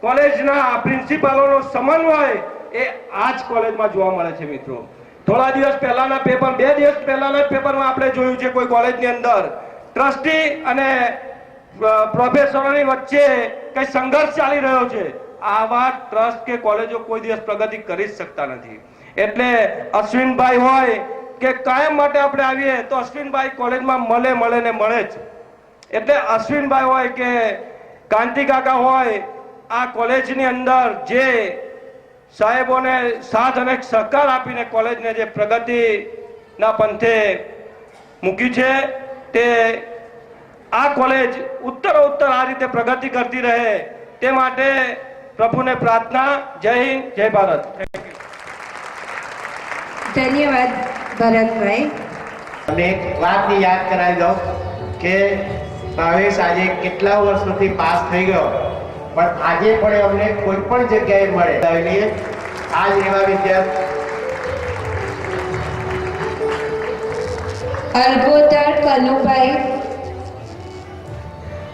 કોલેજના પ્રિન્સિપાલોનો સમન્વય એ આ જ કોલેજમાં જોવા મળે છે મિત્રો. થોડા દિવસ પહેલાના પેપર, 2 દિવસ પહેલાના પેપરમાં આપણે જોયું છે કોઈ કોલેજની અંદર ટ્રસ્ટી અને પ્રોફેસરોની વચ્ચે કઈ સંઘર્ષ ચાલી રહ્યો છે. આવા ટ્રસ્ટ કે કોલેજો કોઈ દિવસ પ્રગતિ કરી જ શકતા નથી. એટલે અશ્વિનભાઈ હોય કે કાયમ માટે આપણે આવીએ તો અશ્વિનભાઈ કોલેજમાં મળે ને મળે જ. એટલે અશ્વિનભાઈ હોય કે કાંતિ કાકા હોય, આ કોલેજની અંદર જે સાહેબોને સાથ અને સહકાર આપીને કોલેજને જે પ્રગતિના પંથે મૂકી છે, તે આ કોલેજ ઉત્તરોત્તર આ રીતે પ્રગતિ કરતી રહે તે માટે પ્રભુને પ્રાર્થના. જય હિન્દ, જય ભારત. ધન્યવાદ ભરતભાઈ. અને એક વાત યાદ કરાવી દઉં કે ભાવેશ આજે કેટલા વર્ષોથી પાસ થઈ ગયો, પણ આજે પણ અમને કોઈ પણ જગ્યાએ મળે આજ એવા વિદ્યાર્થી અલ્ગોતર કનુભાઈ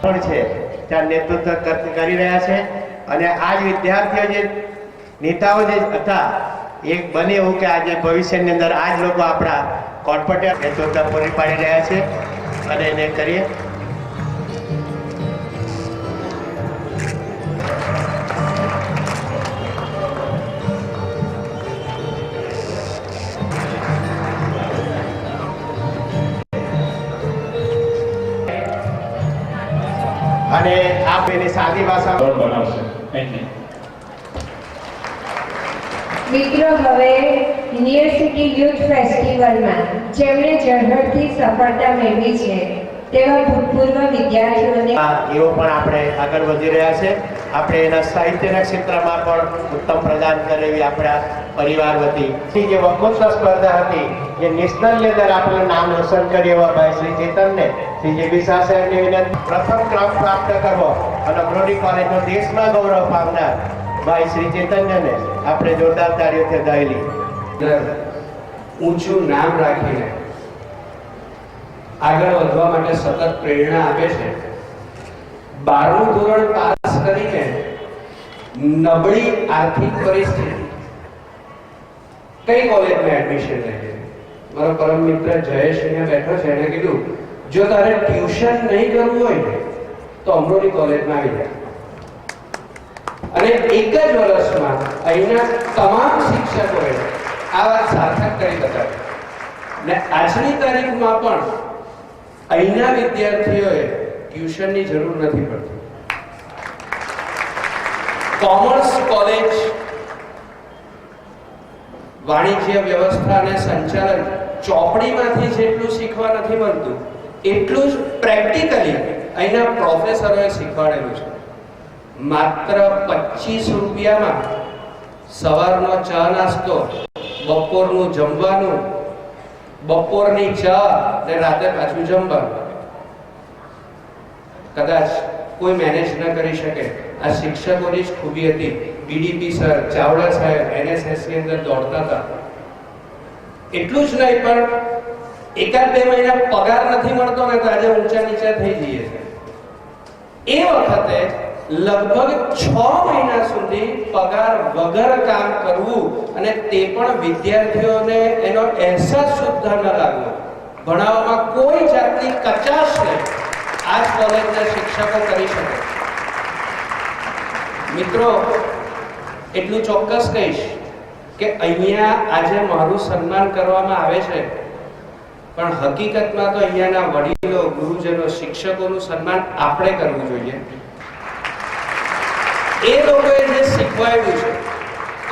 પણ છે ત્યાં નેતૃત્વ કરી રહ્યા છે. અને આજ વિદ્યાર્થીઓ જે નેતાઓ જે હતા, એક બને એવું કે આજે ભવિષ્યની અંદર આજ લોકો આપણા કોર્પોરેટ નેતૃત્વ પૂરી પાડી રહ્યા છે. અને એને કરીએ અને આપ એની સાદી ભાષા બનાવશે. મિત્રો, હવે યુનિવર્સિટી યુથ ફેસ્ટિવલમાં જેમણે ઝળહળતી સફળતા મેળવી છે તેવા ભૂતપૂર્વ વિદ્યાર્થીઓને એવો પણ આપણે આગળ વધી રહ્યા છે. આપણે એના સાહિત્યના ક્ષેત્રમાં પણ ઉત્તમ પ્રદાન કરેલી આપણા પરિવાર વતી જે વક્તૃત્વ સ્પર્ધા હતી, જે નેશનલની અંદર આપણે નામ રોશન કરી એવા ભાઈ શ્રી ચેતનને, શ્રી જે શાહ સાહેબને વિનંતી પ્રથમ ક્રમ પ્રાપ્ત કરવો અને અમરોલી કોલેજનો દેશમાં ગૌરવ પામનાર ભાઈ શ્રી ચેતન્યને આપણે જોરદાર તાળીઓથી વધાવેલી ઊંચું નામ રાખીને આગળ વધવા માટે સતત પ્રેરણા આપે છે. 12મું ધોરણ પાસ કરીને નબળી આર્થિક પરિસ્થિતિ કઈ કોલેજમાં એડમિશન લઈએ. મારો પરમ મિત્ર જયેશ અહીંયા બેઠો છે, એને કીધું જો તારે ટ્યુશન નહીં કરવું હોય ને તો અમરોલી કોલેજમાં આવી જાય. અને એક જ વર્ષમાં અહીંના તમામ શિક્ષકોએ આ વાત સાર્થક કરી બતાવી. ને આજની તારીખમાં પણ અહીંના વિદ્યાર્થીઓએ ટ્યુશનની જરૂર નથી પડતી. કોમર્સ કોલેજ વાણિજ્ય વ્યવસ્થા અને સંચાલન ચોપડીમાંથી જેટલું શીખવા નથી મળતું, એટલું જ પ્રેક્ટિકલી અહીંના પ્રોફેસરોએ શીખવાડેલું છે. માત્ર 25 રૂપિયામાં સવારનો ચા નાસ્તો, બપોરનું જમવાનું, બપોરની ચા ને રાતે પાછું જમવાનું. કદાચ કોઈ મેનેજ ન કરી શકે. આ શિક્ષકોની જ ખૂબી હતી. બીડીપી સર, ચાવડા સાહેબ NSS ની અંદર દોડતા હતા. એટલું જ નહીં, પણ એકાદ 2 મહિના પગાર નથી મળતો ને તો આજે ઊંચા નીચા થઈ જઈએ છે. એ વખતે લગભગ 6 મહિના સુધી પગાર વગર કામ કરવું અને તે પણ વિદ્યાર્થીઓને એનો અહેસાસ સુદ્ધા ન લાગવો, ભણાવવામાં કોઈ જાતની કચાશ નહીં, આ જ કોલેજના શિક્ષકો કરી શકે. મિત્રો, એટલું ચોક્કસ કહીશ કે અહીંયા આજે મારું સન્માન કરવામાં આવે છે, પણ હકીકતમાં તો અહીંયાના વડીલો, ગુરુજનો, શિક્ષકોનું સન્માન આપણે કરવું જોઈએ. એ લોકોએ જે શીખવાડ્યું છે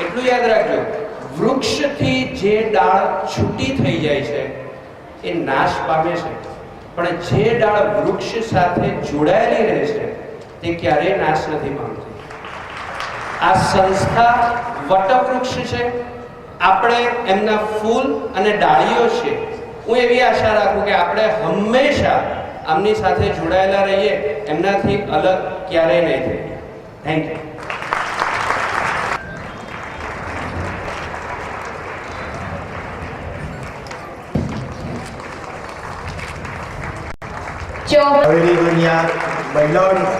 એટલું યાદ રાખજો. વૃક્ષથી જે ડાળ છૂટી થઈ જાય છે એ નાશ પામે છે, પણ જે ડાળ વૃક્ષ સાથે જોડાયેલી રહે છે તે ક્યારેય નાશ નથી પામતી. આ સંસ્થા વટવૃક્ષ છે. આપણે એમના ફૂલ અને ડાળીઓ છે. હું એવી આશા રાખું કે આપણે હંમેશા આમની સાથે જોડાયેલા રહીએ, એમનાથી અલગ ક્યારેય નહીં થઈએ. Thank you. હવેલી દુનિયા મહિલાઓની